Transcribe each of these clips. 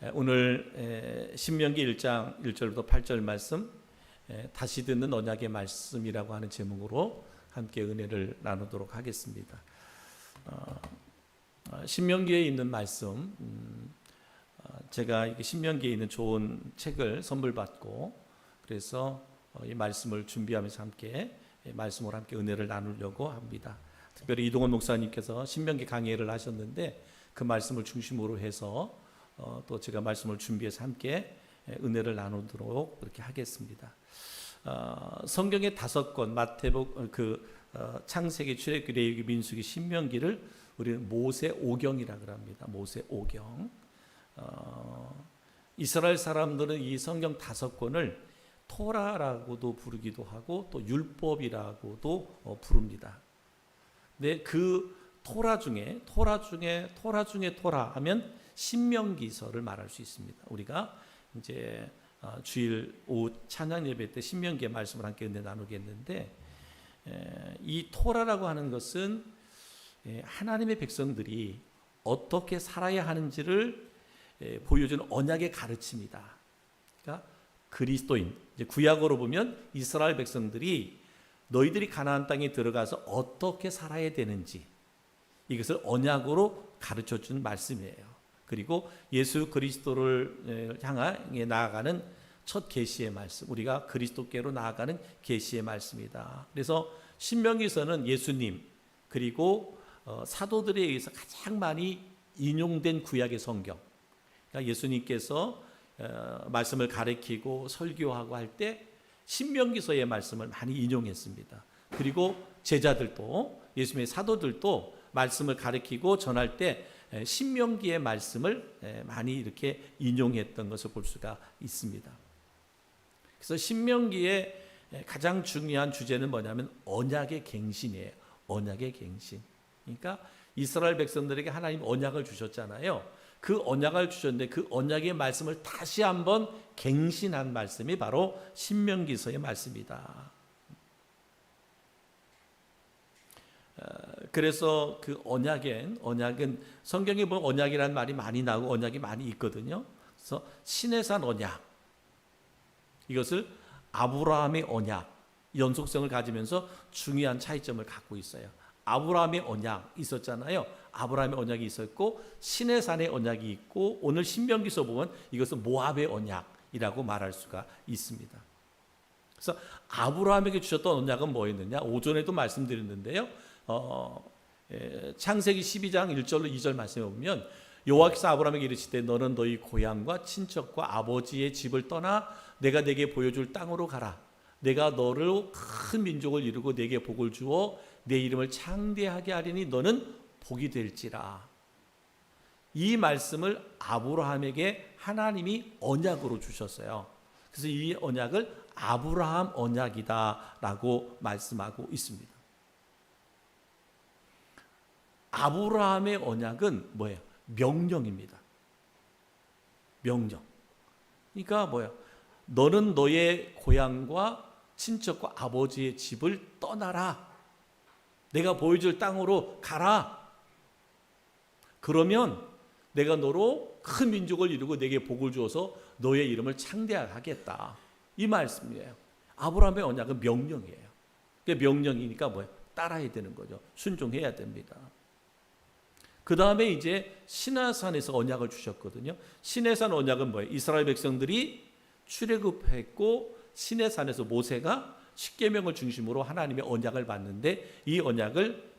오늘 신명기 1장 1절부터 8절 말씀, 다시 듣는 언약의 말씀이라고 하는 제목으로 함께 은혜를 나누도록 하겠습니다. 신명기에 있는 말씀, 제가 신명기에 있는 좋은 책을 선물 받고 그래서 이 말씀을 준비하면서 함께 말씀으로 함께 은혜를 나누려고 합니다. 특별히 이동원 목사님께서 신명기 강의를 하셨는데 그 말씀을 중심으로 해서 또 제가 말씀을 준비해서 함께 은혜를 나누도록 그렇게 하겠습니다. 성경의 5권 마태복, 창세기, 출애굽기, 레위기, 민수기, 신명기를 우리는 모세오경이라고 합니다. 모세오경. 이스라엘 사람들은 이 성경 5권을 토라라고도 부르기도 하고 또 율법이라고도 부릅니다. 근데 그 토라 중에 토라 하면 신명기서를 말할 수 있습니다. 우리가 이제 주일 오후 찬양 예배 때 신명기의 말씀을 함께 은혜 나누겠는데, 이 토라라고 하는 것은 하나님의 백성들이 어떻게 살아야 하는지를 보여주는 언약의 가르침이다. 그러니까 그리스도인, 이제 구약으로 보면 이스라엘 백성들이 너희들이 가나안 땅에 들어가서 어떻게 살아야 되는지 이것을 언약으로 가르쳐준 말씀이에요. 그리고 예수 그리스도를 향해 나아가는 첫 계시의 말씀, 우리가 그리스도께로 나아가는 계시의 말씀이다. 그래서 신명기서는 예수님 그리고 사도들에 의해서 가장 많이 인용된 구약의 성경. 그러니까 예수님께서 말씀을 가르치고 설교하고 할 때 신명기서의 말씀을 많이 인용했습니다. 그리고 제자들도, 예수님의 사도들도 말씀을 가르치고 전할 때 신명기의 말씀을 많이 이렇게 인용했던 것을 볼 수가 있습니다. 그래서 신명기의 가장 중요한 주제는 뭐냐면 언약의 갱신이에요. 언약의 갱신. 그러니까 이스라엘 백성들에게 하나님 언약을 주셨잖아요. 그 언약을 주셨는데 그 언약의 말씀을 다시 한번 갱신한 말씀이 바로 신명기서의 말씀이다. 그래서 그 언약은 성경에 보면 언약이라는 말이 많이 나오고 언약이 많이 있거든요. 그래서 시내산 언약, 이것을 아브라함의 언약, 연속성을 가지면서 중요한 차이점을 갖고 있어요. 아브라함의 언약 있었잖아요. 아브라함의 언약이 있었고 시내산의 언약이 있고, 오늘 신명기서 보면 이것은 모압의 언약이라고 말할 수가 있습니다. 그래서 아브라함에게 주셨던 언약은 뭐였느냐? 오전에도 말씀드렸는데요. 창세기 12장 1절로 2절 말씀에 보면 여호와께서 아브라함에게 이르시되 너는 너희 고향과 친척과 아버지의 집을 떠나 내가 내게 보여줄 땅으로 가라. 내가 너를 큰 민족을 이루고 내게 복을 주어 내 이름을 창대하게 하리니 너는 복이 될지라. 이 말씀을 아브라함에게 하나님이 언약으로 주셨어요. 그래서 이 언약을 아브라함 언약이다라고 말씀하고 있습니다. 아브라함의 언약은 뭐예요? 명령입니다. 명령. 그러니까 뭐예요? 너는 너의 고향과 친척과 아버지의 집을 떠나라. 내가 보여줄 땅으로 가라. 그러면 내가 너로 큰 민족을 이루고 내게 복을 주어서 너의 이름을 창대하게 하겠다. 이 말씀이에요. 아브라함의 언약은 명령이에요. 명령이니까 뭐예요? 따라야 되는 거죠. 순종해야 됩니다. 그 다음에 이제 시내산에서 언약을 주셨거든요. 시내산 언약은 뭐예요? 이스라엘 백성들이 출애굽했고 시내산에서 모세가 십계명을 중심으로 하나님의 언약을 받는데 이 언약을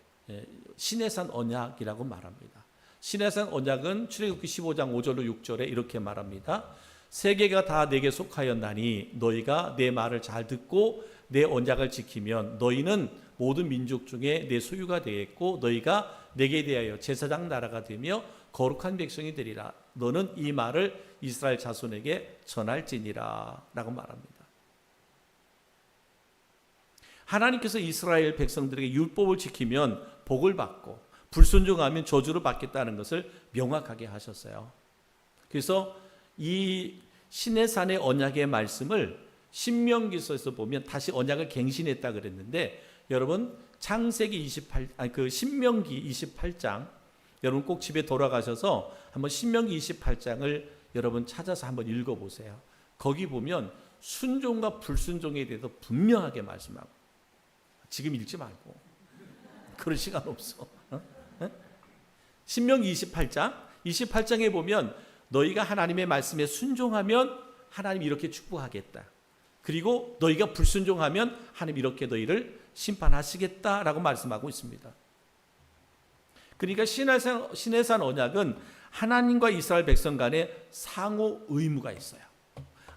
시내산 언약이라고 말합니다. 시내산 언약은 출애굽기 15장 5절로 6절에 이렇게 말합니다. 세계가 다 내게 속하였나니 너희가 내 말을 잘 듣고 내 언약을 지키면 너희는 모든 민족 중에 내 소유가 되겠고 너희가 내게 대하여 제사장 나라가 되며 거룩한 백성이 되리라. 너는 이 말을 이스라엘 자손에게 전할지니라 라고 말합니다. 하나님께서 이스라엘 백성들에게 율법을 지키면 복을 받고 불순종하면 저주를 받겠다는 것을 명확하게 하셨어요. 그래서 이 시내산의 언약의 말씀을 신명기서에서 보면 다시 언약을 갱신했다 그랬는데, 여러분 창세기 신명기 28장 여러분 꼭 집에 돌아가셔서 한번 신명기 28장을 여러분 찾아서 한번 읽어보세요. 거기 보면 순종과 불순종에 대해서 분명하게 말씀하고, 지금 읽지 말고 그럴 시간 없어. 신명기 28장에 보면 너희가 하나님의 말씀에 순종하면 하나님 이렇게 축복하겠다. 그리고 너희가 불순종하면 하나님 이렇게 너희를 심판하시겠다라고 말씀하고 있습니다. 그러니까 시내산 언약은 하나님과 이스라엘 백성 간에 상호 의무가 있어요.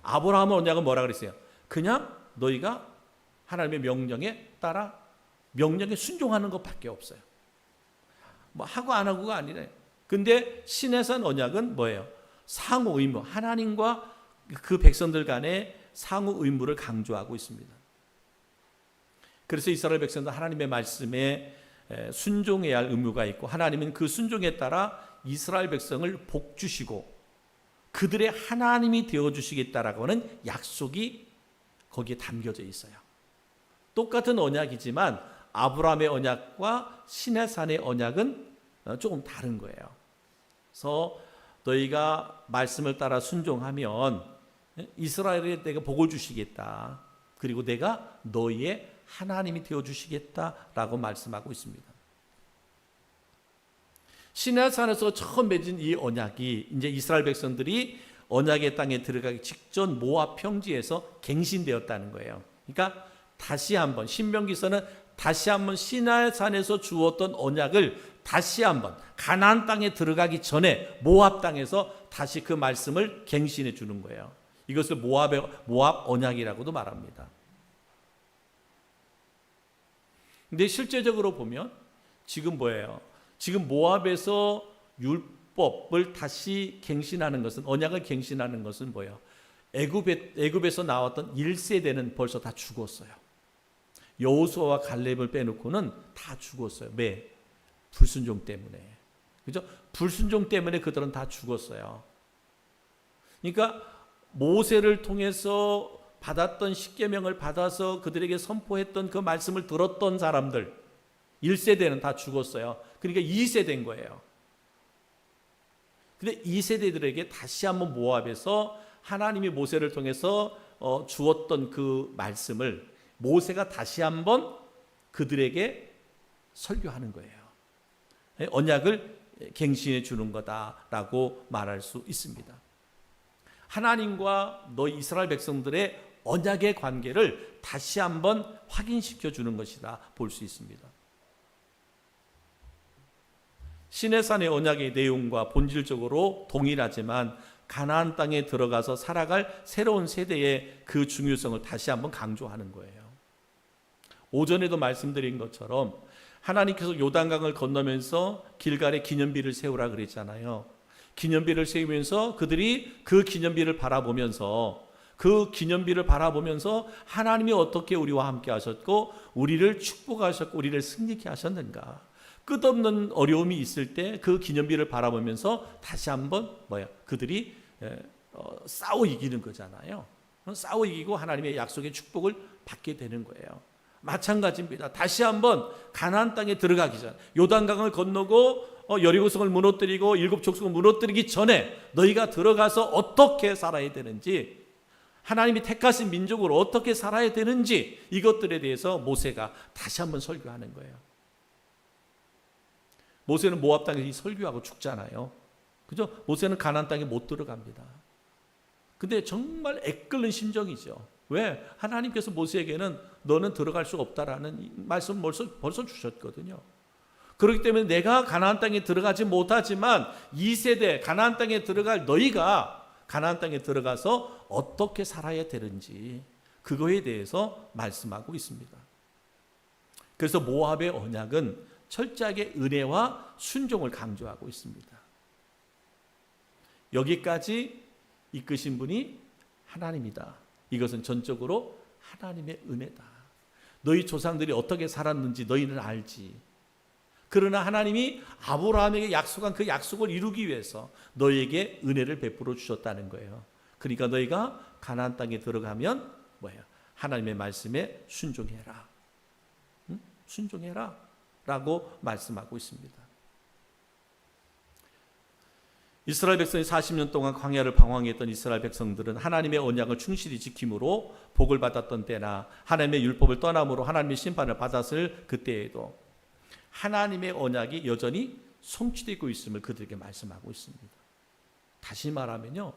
아브라함 언약은 뭐라 그랬어요? 그냥 너희가 하나님의 명령에 따라 명령에 순종하는 것밖에 없어요. 뭐 하고 안 하고가 아니래. 근데 시내산 언약은 뭐예요? 상호 의무, 하나님과 그 백성들 간의 상호 의무를 강조하고 있습니다. 그래서 이스라엘 백성들 하나님의 말씀에 순종해야 할 의무가 있고, 하나님은 그 순종에 따라 이스라엘 백성을 복 주시고 그들의 하나님이 되어주시겠다라고 하는 약속이 거기에 담겨져 있어요. 똑같은 언약이지만 아브라함의 언약과 시내산의 언약은 조금 다른 거예요. 그래서 너희가 말씀을 따라 순종하면 이스라엘에 내가 복을 주시겠다. 그리고 내가 너희의 하나님이 되어주시겠다라고 말씀하고 있습니다. 시내산에서 처음 맺은 이 언약이 이제 이스라엘 백성들이 언약의 땅에 들어가기 직전 모압 평지에서 갱신되었다는 거예요. 그러니까 다시 한번 신명기서는 다시 한번 시내산에서 주었던 언약을 다시 한번 가나안 땅에 들어가기 전에 모압 땅에서 다시 그 말씀을 갱신해 주는 거예요. 이것을 모압 언약이라고도 말합니다. 근데 실제적으로 보면 지금 뭐예요? 지금 모압에서 율법을 다시 갱신하는 것은, 언약을 갱신하는 것은 뭐예요? 애굽에서 나왔던 1세대는 벌써 다 죽었어요. 여호수아와 갈렙을 빼놓고는 다 죽었어요. 왜? 불순종 때문에. 그죠? 불순종 때문에 그들은 다 죽었어요. 그러니까 모세를 통해서 받았던 십계명을 받아서 그들에게 선포했던 그 말씀을 들었던 사람들 1세대는 다 죽었어요. 그러니까 2세대인 거예요. 근데 2세대들에게 다시 한번 모압에서 하나님이 모세를 통해서 주었던 그 말씀을 모세가 다시 한번 그들에게 설교하는 거예요. 언약을 갱신해 주는 거다라고 말할 수 있습니다. 하나님과 너희 이스라엘 백성들의 언약의 관계를 다시 한번 확인시켜 주는 것이다 볼 수 있습니다. 시내산의 언약의 내용과 본질적으로 동일하지만 가나안 땅에 들어가서 살아갈 새로운 세대의 그 중요성을 다시 한번 강조하는 거예요. 오전에도 말씀드린 것처럼 하나님께서 요단강을 건너면서 길갈에 기념비를 세우라 그랬잖아요. 기념비를 세우면서 그들이 그 기념비를 바라보면서 하나님이 어떻게 우리와 함께 하셨고 우리를 축복하셨고 우리를 승리케 하셨는가. 끝없는 어려움이 있을 때 그 기념비를 바라보면서 다시 한번 그들이 싸워 이기는 거잖아요. 싸워 이기고 하나님의 약속의 축복을 받게 되는 거예요. 마찬가지입니다. 다시 한번 가나안 땅에 들어가기 전, 요단강을 건너고 여리고성을 무너뜨리고 7 족속을 무너뜨리기 전에 너희가 들어가서 어떻게 살아야 되는지, 하나님이 택하신 민족으로 어떻게 살아야 되는지, 이것들에 대해서 모세가 다시 한번 설교하는 거예요. 모세는 모압 땅에 설교하고 죽잖아요. 그죠? 모세는 가나안 땅에 못 들어갑니다. 근데 정말 애끓는 심정이죠. 왜? 하나님께서 모세에게는 너는 들어갈 수 없다라는 말씀 벌써 주셨거든요. 그렇기 때문에 내가 가나안 땅에 들어가지 못하지만 2세대 가나안 땅에 들어갈 너희가 가나안 땅에 들어가서 어떻게 살아야 되는지 그거에 대해서 말씀하고 있습니다. 그래서 모압의 언약은 철저하게 은혜와 순종을 강조하고 있습니다. 여기까지 이끄신 분이 하나님이다. 이것은 전적으로 하나님의 은혜다. 너희 조상들이 어떻게 살았는지 너희는 알지. 그러나 하나님이 아브라함에게 약속한 그 약속을 이루기 위해서 너희에게 은혜를 베풀어 주셨다는 거예요. 그러니까 너희가 가나안 땅에 들어가면 뭐예요? 하나님의 말씀에 순종해라. 응? 순종해라 라고 말씀하고 있습니다. 이스라엘 백성이 40년 동안 광야를 방황했던 이스라엘 백성들은 하나님의 언약을 충실히 지킴으로 복을 받았던 때나 하나님의 율법을 떠남으로 하나님의 심판을 받았을 그때에도 하나님의 언약이 여전히 성취되고 있음을 그들에게 말씀하고 있습니다. 다시 말하면요,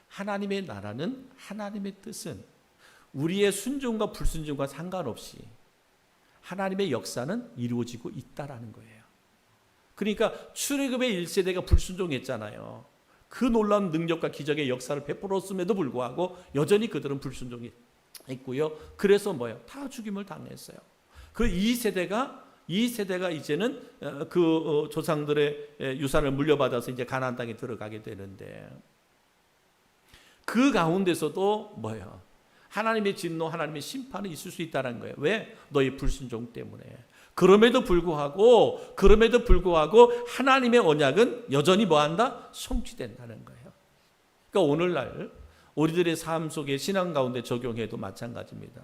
하나님의 나라는, 하나님의 뜻은 우리의 순종과 불순종과 상관없이 하나님의 역사는 이루어지고 있다라는 거예요. 그러니까 출애굽의 1세대가 불순종했잖아요. 그 놀라운 능력과 기적의 역사를 베풀었음에도 불구하고 여전히 그들은 불순종했고요. 그래서 뭐예요? 다 죽임을 당했어요. 그 2세대가 이제는 그 조상들의 유산을 물려받아서 이제 가나안 땅에 들어가게 되는데, 그 가운데서도 뭐예요? 하나님의 진노, 하나님의 심판이 있을 수 있다는 거예요. 왜? 너희 불순종 때문에. 그럼에도 불구하고 하나님의 언약은 여전히 뭐한다? 성취된다는 거예요. 그러니까 오늘날 우리들의 삶 속에 신앙 가운데 적용해도 마찬가지입니다.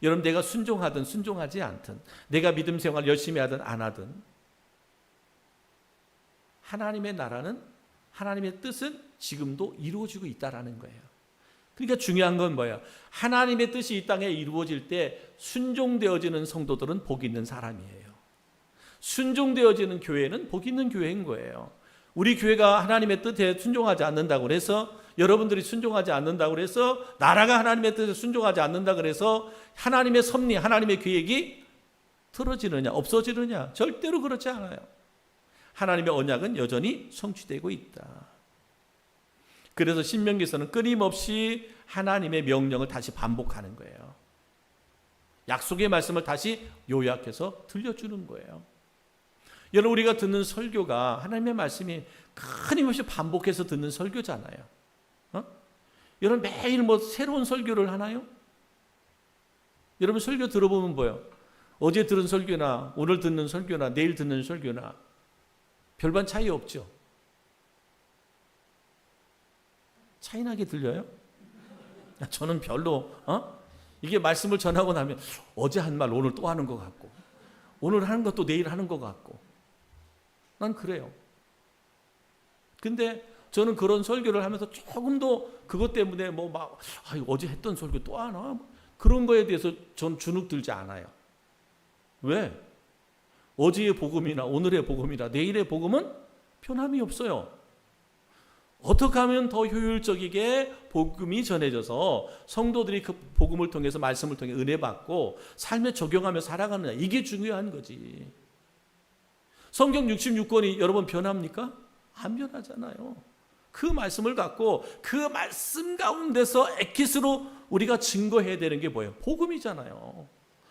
여러분, 내가 순종하든 순종하지 않든, 내가 믿음 생활 열심히 하든 안 하든, 하나님의 나라는, 하나님의 뜻은 지금도 이루어지고 있다라는 거예요. 그러니까 중요한 건 뭐예요? 하나님의 뜻이 이 땅에 이루어질 때 순종되어지는 성도들은 복 있는 사람이에요. 순종되어지는 교회는 복 있는 교회인 거예요. 우리 교회가 하나님의 뜻에 순종하지 않는다고 해서, 여러분들이 순종하지 않는다고 해서, 나라가 하나님의 뜻에 순종하지 않는다고 해서 하나님의 섭리, 하나님의 계획이 틀어지느냐, 없어지느냐? 절대로 그렇지 않아요. 하나님의 언약은 여전히 성취되고 있다. 그래서 신명기에서는 끊임없이 하나님의 명령을 다시 반복하는 거예요. 약속의 말씀을 다시 요약해서 들려주는 거예요. 여러분, 우리가 듣는 설교가 하나님의 말씀이 끊임없이 반복해서 듣는 설교잖아요. 여러분, 매일 뭐 새로운 설교를 하나요? 여러분, 설교 들어보면 뭐예요? 어제 들은 설교나 오늘 듣는 설교나 내일 듣는 설교나 별반 차이 없죠? 차이나게 들려요? 저는 별로, 이게 말씀을 전하고 나면 어제 한 말 오늘 또 하는 것 같고, 오늘 하는 것도 내일 하는 것 같고, 난 그래요. 근데 저는 그런 설교를 하면서 조금도 그것 때문에 어제 했던 설교 또 하나? 그런 거에 대해서 전 주눅 들지 않아요. 왜? 어제의 복음이나 오늘의 복음이나 내일의 복음은 변함이 없어요. 어떻게 하면 더 효율적이게 복음이 전해져서 성도들이 그 복음을 통해서, 말씀을 통해 은혜 받고 삶에 적용하며 살아가느냐, 이게 중요한 거지. 성경 66권이 여러분 변합니까? 안 변하잖아요. 그 말씀을 갖고 그 말씀 가운데서 엑기스로 우리가 증거해야 되는 게 뭐예요? 복음이잖아요.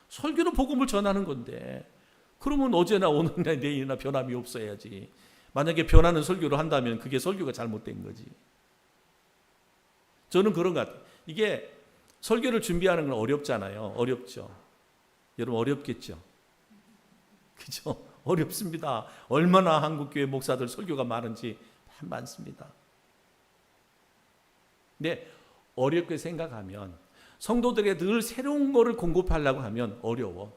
설교는 복음을 전하는 건데, 그러면 어제나 오늘이나 내일이나 변함이 없어야지. 만약에 변하는 설교를 한다면 그게 설교가 잘못된 거지. 저는 그런 것 같아요. 이게 설교를 준비하는 건 어렵잖아요. 어렵죠. 여러분, 어렵겠죠? 그죠? 어렵습니다. 얼마나 한국교회 목사들 설교가 많은지 많습니다. 근데 어렵게 생각하면, 성도들에게 늘 새로운 거를 공급하려고 하면 어려워.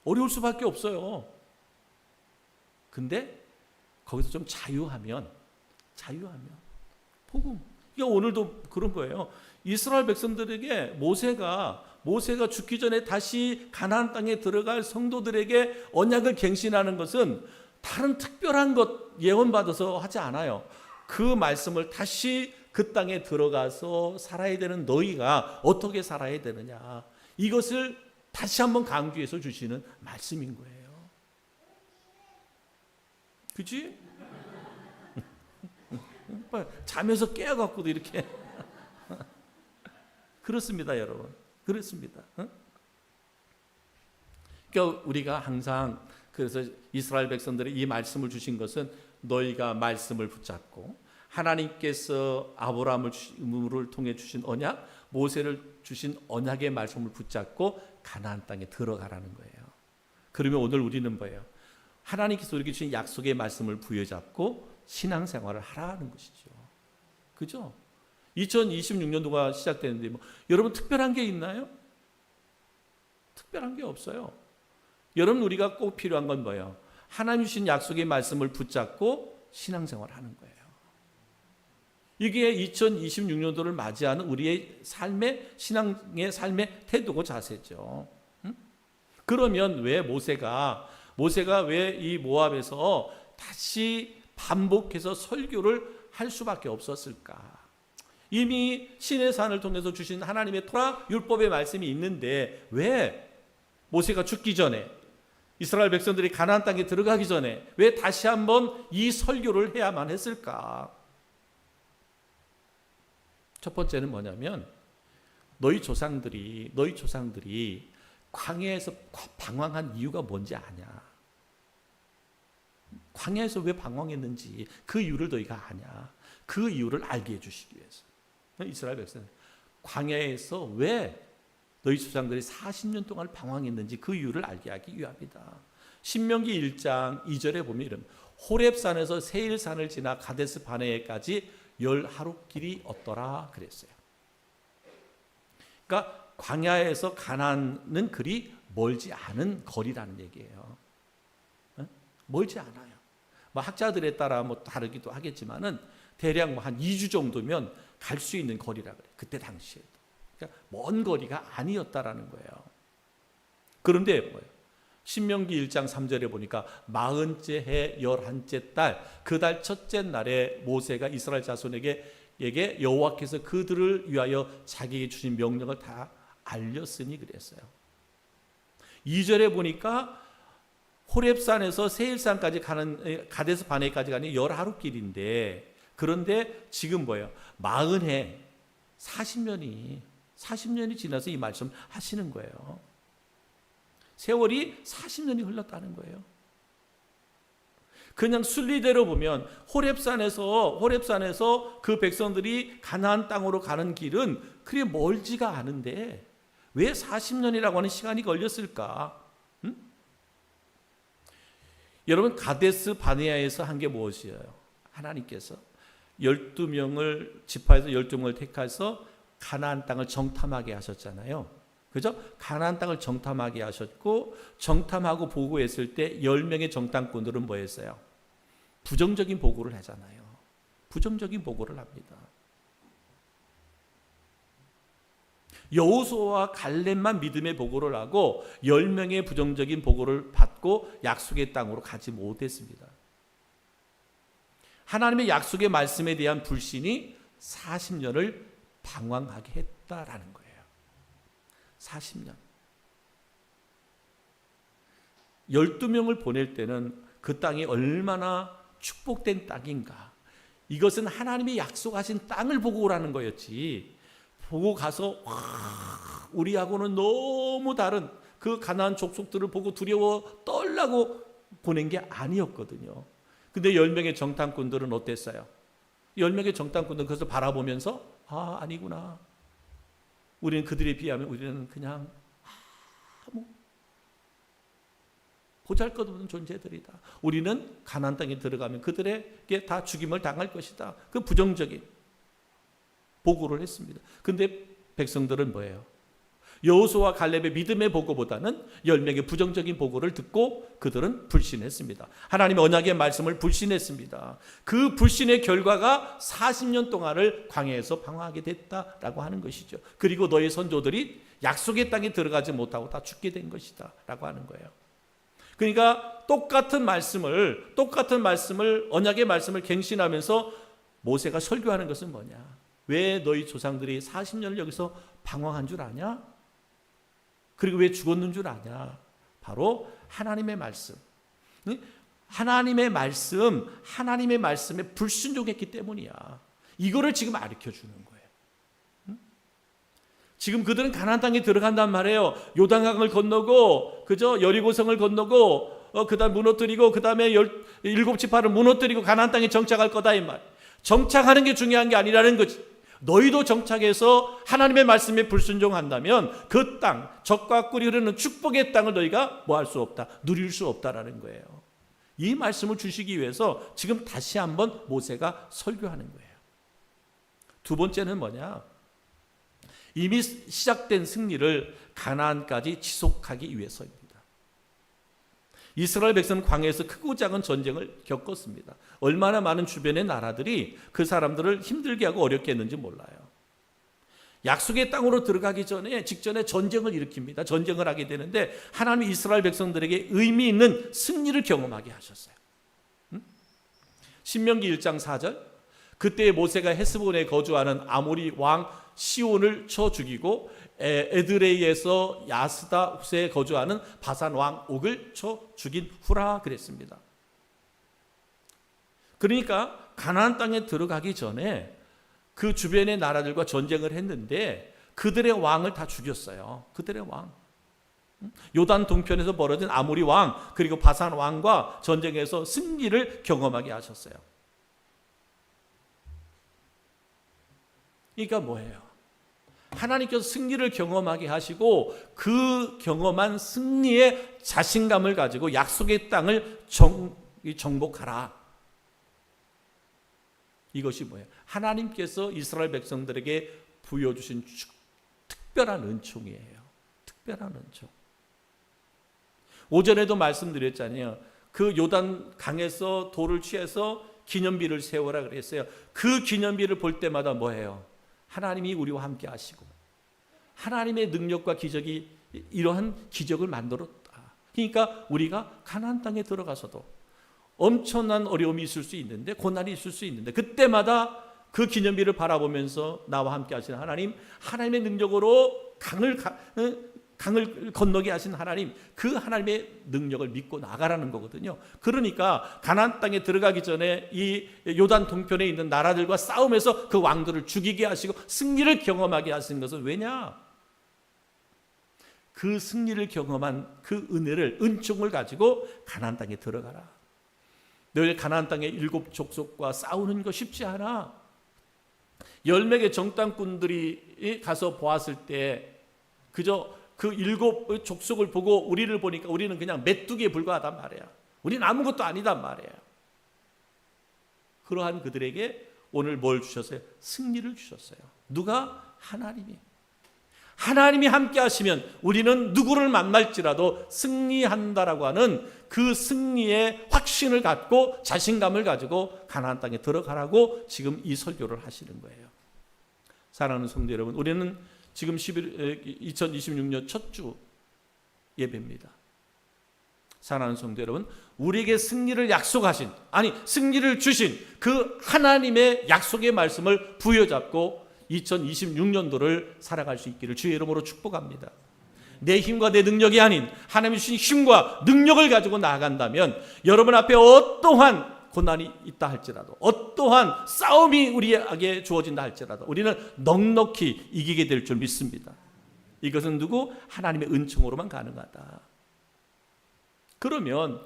어려울 수밖에 없어요. 근데 거기서 좀 자유하면 복음. 그러니까 오늘도 그런 거예요. 이스라엘 백성들에게 모세가 죽기 전에 다시 가나안 땅에 들어갈 성도들에게 언약을 갱신하는 것은 다른 특별한 것 예언받아서 하지 않아요. 그 말씀을 다시 그 땅에 들어가서 살아야 되는 너희가 어떻게 살아야 되느냐, 이것을 다시 한번 강조해서 주시는 말씀인 거예요. 그치? 잠에서 깨어갖고도 이렇게 그렇습니다, 여러분. 그렇습니다. 그러니까 우리가 항상, 그래서 이스라엘 백성들이 이 말씀을 주신 것은 너희가 말씀을 붙잡고 하나님께서 아브라함을 통해 주신 언약, 모세를 주신 언약의 말씀을 붙잡고 가나안 땅에 들어가라는 거예요. 그러면 오늘 우리는 뭐예요? 하나님께서 우리에게 주신 약속의 말씀을 부여잡고 신앙생활을 하라는 것이죠. 그죠? 2026년도가 시작되는데 여러분 특별한 게 있나요? 특별한 게 없어요. 여러분, 우리가 꼭 필요한 건 뭐예요? 하나님 주신 약속의 말씀을 붙잡고 신앙생활을 하는 거예요. 이게 2026년도를 맞이하는 우리의 삶의 신앙의 삶의 태도고 자세죠. 그러면 왜 모세가 왜 이 모압에서 다시 반복해서 설교를 할 수밖에 없었을까? 이미 신의 산을 통해서 주신 하나님의 토라 율법의 말씀이 있는데 왜 모세가 죽기 전에 이스라엘 백성들이 가나안 땅에 들어가기 전에 왜 다시 한번 이 설교를 해야만 했을까? 첫 번째는 뭐냐면 너희 조상들이 광야에서 방황한 이유가 뭔지 아냐? 광야에서 왜 방황했는지 그 이유를 너희가 아냐? 그 이유를 알게 해주시기 위해서 이스라엘 백성 광야에서 왜 너희 조상들이 40년 동안 방황했는지 그 이유를 알게 하기 위함이다. 신명기 1장 2절에 보면 이런 호렙산에서 세일산을 지나 가데스 바네에까지 10하루길이 얻더라 그랬어요. 그러니까 광야에서 가나안은 그리 멀지 않은 거리라는 얘기예요. 멀지 않아요. 학자들에 따라 다르기도 하겠지만은 대략 한 2주 정도면 갈 수 있는 거리라 그래요. 그때 당시에도. 그러니까 먼 거리가 아니었다라는 거예요. 그런데 뭐예요? 신명기 1장 3절에 보니까 40째 해 11째 달 그 달 첫째 날에 모세가 이스라엘 자손에게 여호와께서 그들을 위하여 자기에게 주신 명령을 다 알렸으니 그랬어요. 2절에 보니까 호렙산에서 세일산까지 가는 가데스 바네까지 가는 10하루길인데 그런데 지금 뭐예요? 40해 40년이 지나서 이 말씀 하시는 거예요. 세월이 40년이 흘렀다는 거예요. 그냥 순리대로 보면 호렙산에서 그 백성들이 가나안 땅으로 가는 길은 그리 멀지가 않은데 왜 40년이라고 하는 시간이 걸렸을까? 여러분 가데스 바네아에서 한 게 무엇이에요? 하나님께서 12명을 지파에서 12명을 택해서 가나안 땅을 정탐하게 하셨잖아요. 그죠? 가나안 땅을 정탐하게 하셨고 정탐하고 보고했을 때 10명의 정탐꾼들은 뭐 했어요? 부정적인 보고를 하잖아요. 부정적인 보고를 합니다. 여호수아와 갈렙만 믿음의 보고를 하고 10명의 부정적인 보고를 받고 약속의 땅으로 가지 못했습니다. 하나님의 약속의 말씀에 대한 불신이 40년을 방황하게 했다라는 거예요. 40년. 12명을 보낼 때는 그 땅이 얼마나 축복된 땅인가. 이것은 하나님이 약속하신 땅을 보고 오라는 거였지. 보고 가서 우리하고는 너무 다른 그 가나안 족속들을 보고 두려워 떨라고 보낸 게 아니었거든요. 근데 10명의 정탐꾼들은 어땠어요? 10명의 정탐꾼들은 그것을 바라보면서 아니구나. 우리는 그들에 비하면 우리는 그냥 보잘것없는 존재들이다. 우리는 가나안 땅에 들어가면 그들에게 다 죽임을 당할 것이다. 그 부정적인 보고를 했습니다. 근데 백성들은 뭐예요? 여호수아와 갈렙의 믿음의 보고보다는 10명의 부정적인 보고를 듣고 그들은 불신했습니다. 하나님의 언약의 말씀을 불신했습니다. 그 불신의 결과가 40년 동안을 광야에서 방황하게 됐다라고 하는 것이죠. 그리고 너희 선조들이 약속의 땅에 들어가지 못하고 다 죽게 된 것이다 라고 하는 거예요. 그러니까 똑같은 말씀을 언약의 말씀을 갱신하면서 모세가 설교하는 것은 뭐냐? 왜 너희 조상들이 40년을 여기서 방황한 줄 아냐? 그리고 왜 죽었는 줄 아냐? 바로 하나님의 말씀. 하나님의 말씀에 불순종했기 때문이야. 이거를 지금 가르쳐 주는 거예요. 지금 그들은 가나안 땅에 들어간단 말이에요. 요단강을 건너고 여리고성을 건너고 그다음 무너뜨리고 그다음에 7지파를 무너뜨리고 가나안 땅에 정착할 거다 이 말. 정착하는 게 중요한 게 아니라는 거지. 너희도 정착해서 하나님의 말씀에 불순종한다면 그 땅, 젖과 꿀이 흐르는 축복의 땅을 너희가 뭐 할 수 없다, 누릴 수 없다라는 거예요. 이 말씀을 주시기 위해서 지금 다시 한번 모세가 설교하는 거예요. 두 번째는 뭐냐? 이미 시작된 승리를 가나안까지 지속하기 위해서입니다. 이스라엘 백성은 광야에서 크고 작은 전쟁을 겪었습니다. 얼마나 많은 주변의 나라들이 그 사람들을 힘들게 하고 어렵게 했는지 몰라요. 약속의 땅으로 들어가기 직전에 전쟁을 일으킵니다. 전쟁을 하게 되는데 하나님이 이스라엘 백성들에게 의미 있는 승리를 경험하게 하셨어요. 신명기 1장 4절, 그때 모세가 헤스본에 거주하는 아모리 왕 시온을 쳐 죽이고 에드레이에서 야스다 후세에 거주하는 바산 왕 옥을 쳐 죽인 후라 그랬습니다. 그러니까 가나안 땅에 들어가기 전에 그 주변의 나라들과 전쟁을 했는데 그들의 왕을 다 죽였어요. 그들의 왕. 요단 동편에서 벌어진 아모리 왕 그리고 바산 왕과 전쟁에서 승리를 경험하게 하셨어요. 그러니까 뭐예요? 하나님께서 승리를 경험하게 하시고 그 경험한 승리의 자신감을 가지고 약속의 땅을 정복하라. 이것이 뭐예요? 하나님께서 이스라엘 백성들에게 부여주신 특별한 은총이에요. 특별한 은총. 오전에도 말씀드렸잖아요. 그 요단 강에서 돌을 취해서 기념비를 세우라 그랬어요. 그 기념비를 볼 때마다 뭐예요? 하나님이 우리와 함께 하시고 하나님의 능력과 기적이 이러한 기적을 만들었다. 그러니까 우리가 가나안 땅에 들어가서도 엄청난 어려움이 있을 수 있는데 고난이 있을 수 있는데 그때마다 그 기념비를 바라보면서 나와 함께 하시는 하나님, 하나님의 능력으로 강을 건너게 하신 하나님, 그 하나님의 능력을 믿고 나가라는 거거든요. 그러니까 가나안 땅에 들어가기 전에 이 요단 동편에 있는 나라들과 싸움에서 그 왕들을 죽이게 하시고 승리를 경험하게 하신 것은 왜냐? 그 승리를 경험한 그 은혜를, 은총을 가지고 가나안 땅에 들어가라. 너희 가나안 땅의 7 족속과 싸우는 거 쉽지 않아. 10명의 정탐꾼들이 가서 보았을 때 그저 그 7 족속을 보고 우리를 보니까 우리는 그냥 메뚜기에 불과하단 말이야. 우리는 아무것도 아니단 말이에요. 그러한 그들에게 오늘 뭘 주셨어요? 승리를 주셨어요. 누가? 하나님이. 하나님이 함께 하시면 우리는 누구를 만날지라도 승리한다라고 하는 그 승리의 확신을 갖고 자신감을 가지고 가나안 땅에 들어가라고 지금 이 설교를 하시는 거예요. 사랑하는 성도 여러분, 우리는 지금 2026년 첫 주 예배입니다. 사랑하는 성도 여러분, 우리에게 승리를 약속하신, 아니 승리를 주신 그 하나님의 약속의 말씀을 부여잡고 2026년도를 살아갈 수 있기를 주의 이름으로 축복합니다. 내 힘과 내 능력이 아닌 하나님이 주신 힘과 능력을 가지고 나아간다면 여러분 앞에 어떠한 고난이 있다 할지라도, 어떠한 싸움이 우리에게 주어진다 할지라도 우리는 넉넉히 이기게 될 줄 믿습니다. 이것은 누구? 하나님의 은총으로만 가능하다. 그러면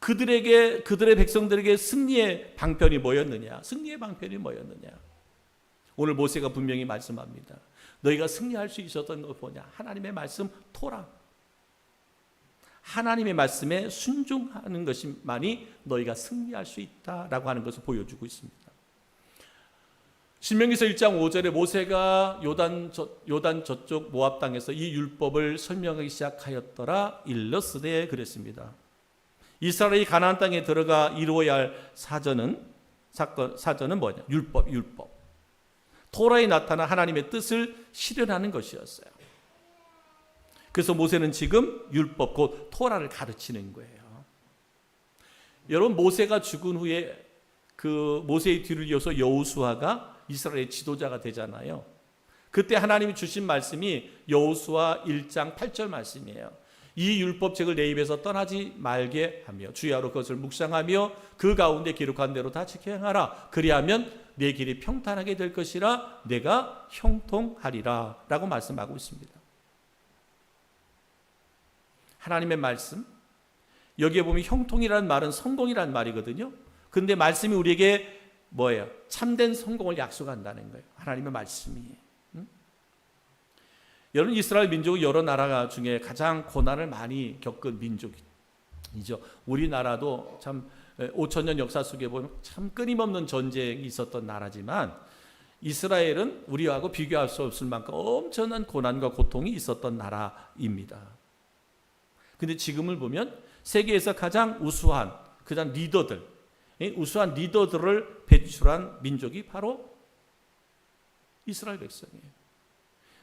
그들의 백성들에게 승리의 방편이 뭐였느냐? 승리의 방편이 뭐였느냐? 오늘 모세가 분명히 말씀합니다. 너희가 승리할 수 있었던 것 뭐냐? 하나님의 말씀 토라. 하나님의 말씀에 순종하는 것만이 너희가 승리할 수 있다라고 하는 것을 보여주고 있습니다. 신명기서 1장 5절에 모세가 요단 저쪽 모압 땅에서 이 율법을 설명하기 시작하였더라 일러스되 그랬습니다. 이스라엘이 가나안 땅에 들어가 이루어야 할 사전은 뭐냐? 율법. 토라에 나타난 하나님의 뜻을 실현하는 것이었어요. 그래서 모세는 지금 율법, 곧 토라를 가르치는 거예요. 여러분, 모세가 죽은 후에 그 모세의 뒤를 이어서 여호수아가 이스라엘의 지도자가 되잖아요. 그때 하나님이 주신 말씀이 여호수아 1장 8절 말씀이에요. 이 율법책을 내 입에서 떠나지 말게 하며 주야로 그것을 묵상하며 그 가운데 기록한 대로 다 지켜 행하라. 그리하면 내 길이 평탄하게 될 것이라 내가 형통하리라 라고 말씀하고 있습니다. 하나님의 말씀, 여기에 보면 형통이라는 말은 성공이라는 말이거든요. 근데 말씀이 우리에게 뭐예요? 참된 성공을 약속한다는 거예요. 하나님의 말씀이. 여러분, 이스라엘 민족은 여러 나라 중에 가장 고난을 많이 겪은 민족이죠. 우리나라도 참 5,000년 역사 속에 보면 참 끊임없는 전쟁이 있었던 나라지만 이스라엘은 우리하고 비교할 수 없을 만큼 엄청난 고난과 고통이 있었던 나라입니다. 근데 지금을 보면 세계에서 가장 우수한 그냥 리더들, 우수한 리더들을 배출한 민족이 바로 이스라엘 백성이에요.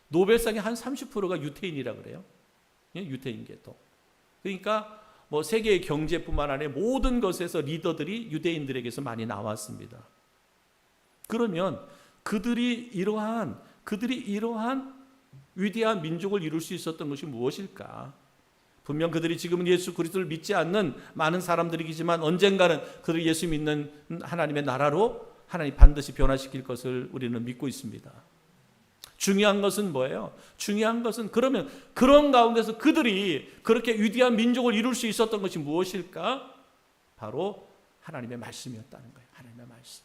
노벨상의 한 30%가 유태인이라 그래요. 유태인 계통. 그러니까 뭐 세계의 경제뿐만 아니라 모든 것에서 리더들이 유대인들에게서 많이 나왔습니다. 그러면 그들이 이러한 위대한 민족을 이룰 수 있었던 것이 무엇일까? 분명 그들이 지금은 예수 그리스도를 믿지 않는 많은 사람들이지만 언젠가는 그들이 예수 믿는 하나님의 나라로 하나님 반드시 변화시킬 것을 우리는 믿고 있습니다. 중요한 것은 뭐예요? 중요한 것은 그러면 그런 가운데서 그들이 그렇게 위대한 민족을 이룰 수 있었던 것이 무엇일까? 바로 하나님의 말씀이었다는 거예요. 하나님의 말씀.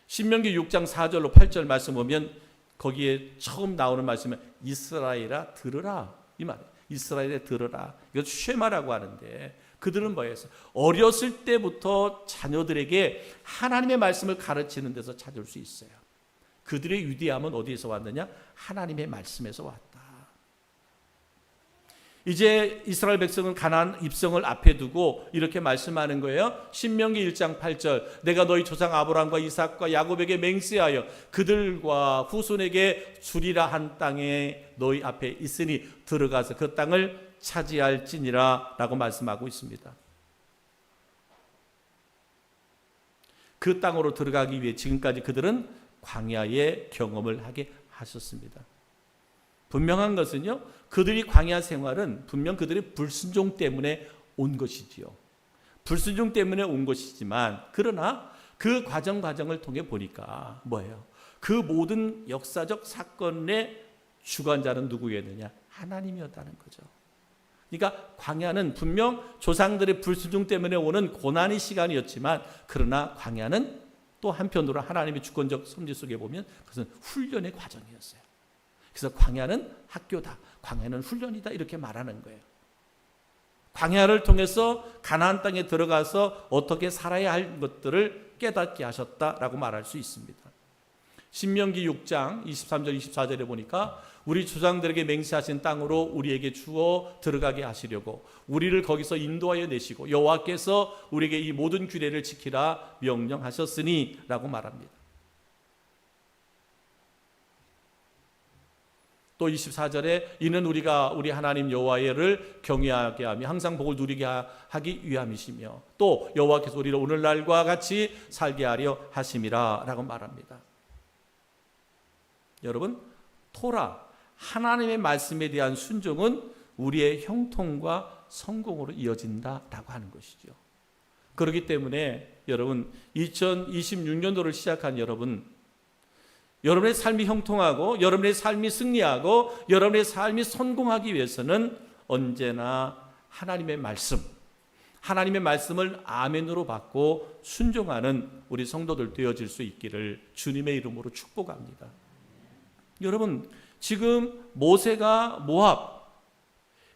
신명기 6장 4절로 8절 말씀 보면 거기에 처음 나오는 말씀은 이스라엘아 들으라 이 말이에요. 이스라엘에 들으라. 이것 쉐마라고 하는데 그들은 뭐였어요? 어렸을 때부터 자녀들에게 하나님의 말씀을 가르치는 데서 찾을 수 있어요. 그들의 위대함은 어디에서 왔느냐? 하나님의 말씀에서 왔다. 이제 이스라엘 백성은 가나안 입성을 앞에 두고 이렇게 말씀하는 거예요. 신명기 1장 8절 내가 너희 조상 아브라함과 이삭과 야곱에게 맹세하여 그들과 후손에게 주리라 한 땅에 너희 앞에 있으니 들어가서 그 땅을 차지할지니라 라고 말씀하고 있습니다. 그 땅으로 들어가기 위해 지금까지 그들은 광야의 경험을 하게 하셨습니다. 분명한 것은요, 그들이 광야 생활은 분명 그들의 불순종 때문에 온 것이지요. 불순종 때문에 온 것이지만 그러나 그 과정을 통해 보니까 뭐예요? 그 모든 역사적 사건의 주관자는 누구였느냐? 하나님이었다는 거죠. 그러니까 광야는 분명 조상들의 불순종 때문에 오는 고난의 시간이었지만 그러나 광야는 또 한편으로 하나님의 주권적 섭리 속에 보면 그것은 훈련의 과정이었어요. 그래서 광야는 학교다. 광야는 훈련이다. 이렇게 말하는 거예요. 광야를 통해서 가나안 땅에 들어가서 어떻게 살아야 할 것들을 깨닫게 하셨다라고 말할 수 있습니다. 신명기 6장 23절 24절에 보니까 우리 조상들에게 맹세하신 땅으로 우리에게 주어 들어가게 하시려고 우리를 거기서 인도하여 내시고 여호와께서 우리에게 이 모든 규례를 지키라 명령하셨으니 라고 말합니다. 또 24절에 이는 우리가 우리 하나님 여호와를 경외하게 하며 항상 복을 누리게 하기 위함이시며 또 여호와께서 우리를 오늘날과 같이 살게 하려 하심이라 라고 말합니다. 여러분, 토라 하나님의 말씀에 대한 순종은 우리의 형통과 성공으로 이어진다라고 하는 것이죠. 그렇기 때문에 여러분 2026년도를 시작한 여러분의 삶이 형통하고 여러분의 삶이 승리하고 여러분의 삶이 성공하기 위해서는 언제나 하나님의 말씀을 아멘으로 받고 순종하는 우리 성도들 되어질 수 있기를 주님의 이름으로 축복합니다. 여러분, 지금 모세가 모압,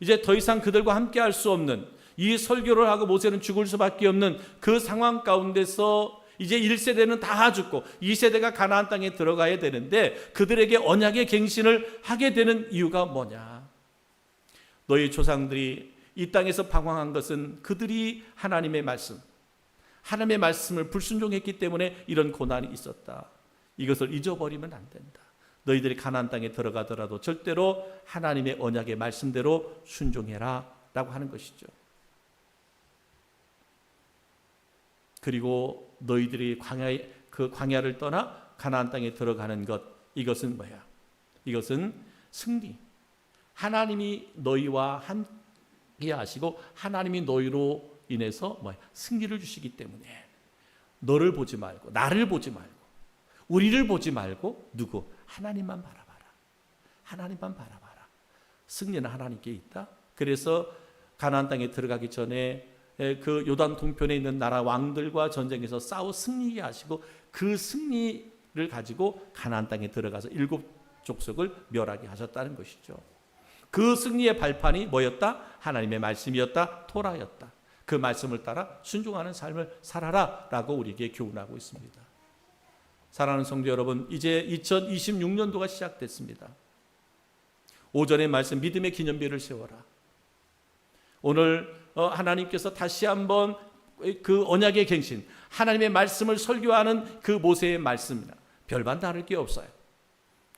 이제 더 이상 그들과 함께 할 수 없는 이 설교를 하고 모세는 죽을 수밖에 없는 그 상황 가운데서 이제 1세대는 다 죽고 2세대가 가나안 땅에 들어가야 되는데 그들에게 언약의 갱신을 하게 되는 이유가 뭐냐? 너희 조상들이 이 땅에서 방황한 것은 그들이 하나님의 말씀을 불순종했기 때문에 이런 고난이 있었다. 이것을 잊어버리면 안 된다. 너희들이 가나안 땅에 들어가더라도 절대로 하나님의 언약의 말씀대로 순종해라 라고 하는 것이죠. 그리고 너희들이 광야를 떠나 가나안 땅에 들어가는 것, 이것은 뭐야? 이것은 승리. 하나님이 너희와 함께 하시고 하나님이 너희로 인해서 승리를 주시기 때문에 너를 보지 말고 나를 보지 말고 우리를 보지 말고 누구? 하나님만 바라봐라. 하나님만 바라봐라. 승리는 하나님께 있다. 그래서 가나안 땅에 들어가기 전에 그 요단 동편에 있는 나라 왕들과 전쟁에서 싸워 승리하게 하시고 그 승리를 가지고 가나안 땅에 들어가서 7 족속을 멸하게 하셨다는 것이죠. 그 승리의 발판이 뭐였다? 하나님의 말씀이었다. 토라였다. 그 말씀을 따라 순종하는 삶을 살아라 라고 우리에게 교훈하고 있습니다. 사랑하는 성도 여러분, 이제 2026년도가 시작됐습니다. 오전의 말씀 믿음의 기념비를 세워라. 오늘 하나님께서 다시 한번 그 언약의 갱신, 하나님의 말씀을 설교하는 그 모세의 말씀이나 별반 다를 게 없어요.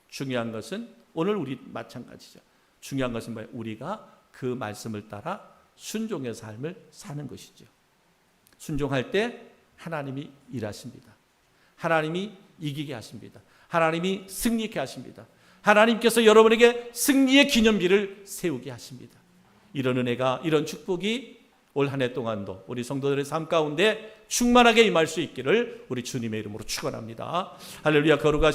중요한 것은 오늘 우리 마찬가지죠. 중요한 것은 뭐예요? 우리가 그 말씀을 따라 순종의 삶을 사는 것이죠. 순종할 때 하나님이 일하십니다. 하나님이 이기게 하십니다. 하나님이 승리케 하십니다. 하나님께서 여러분에게 승리의 기념비를 세우게 하십니다. 이런 은혜가, 이런 축복이 올 한 해 동안도 우리 성도들의 삶 가운데 충만하게 임할 수 있기를 우리 주님의 이름으로 축원합니다. 할렐루야. 거룩하신